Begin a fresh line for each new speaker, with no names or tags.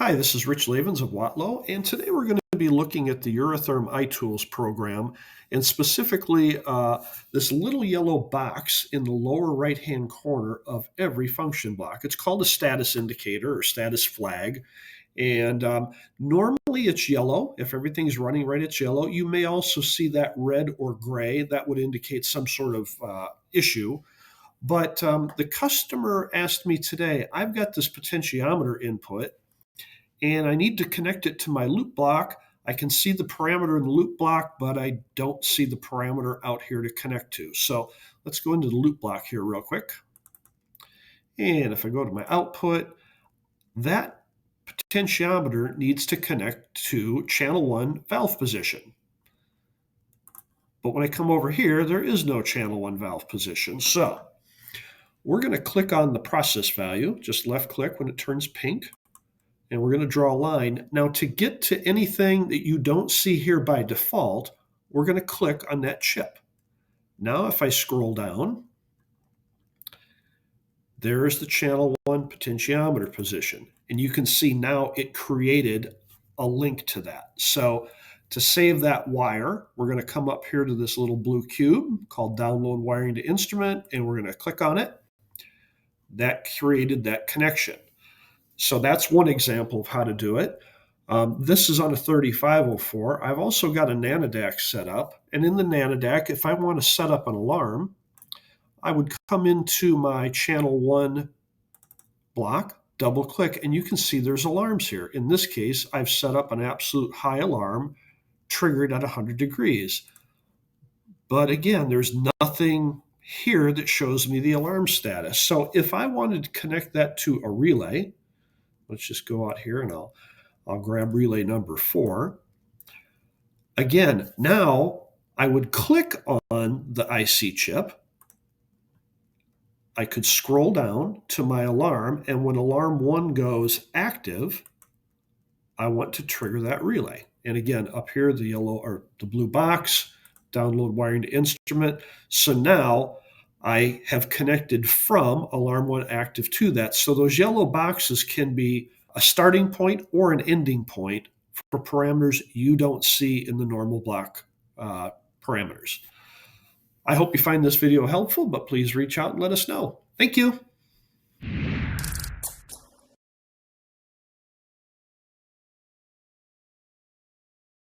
Hi, this is Rich Lavens of Watlow, and today we're going to be looking at the Eurotherm iTools program, and specifically this little yellow box in the lower right-hand corner of every function block. It's called a status indicator or status flag, and normally it's yellow. If everything's running right, it's yellow. You may also see that red or gray. That would indicate some sort of issue. But the customer asked me today, I've got this potentiometer input, and I need to connect it to my loop block. I can see the parameter in the loop block, but I don't see the parameter out here to connect to. So let's go into the loop block here real quick. And if I go to my output, that potentiometer needs to connect to channel 1 valve position. But when I come over here, there is no channel 1 valve position. So we're going to click on the process value, just left click when it turns pink. And we're going to draw a line. Now, to get to anything that you don't see here by default, we're going to click on that chip. Now, if I scroll down, there is the channel 1 potentiometer position. And you can see now it created a link to that. So to save that wire, we're going to come up here to this little blue cube called Download Wiring to Instrument, and we're going to click on it. That created that connection. So that's one example of how to do it. This is on a 3504. I've also got a NanoDAC set up. And in the NanoDAC, if I want to set up an alarm, I would come into my channel 1 block, double click, and you can see there's alarms here. In this case, I've set up an absolute high alarm triggered at 100 degrees. But again, there's nothing here that shows me the alarm status. So if I wanted to connect that to a relay, let's just go out here and I'll grab relay number 4. Again, now I would click on the IC chip. I could scroll down to my alarm, and when alarm 1 goes active, I want to trigger that relay. And again, up here, the yellow or the blue box, download wiring to instrument. So now I have connected from alarm 1 active to that. So those yellow boxes can be a starting point or an ending point for parameters you don't see in the normal block parameters. I hope you find this video helpful, but please reach out and let us know. Thank you.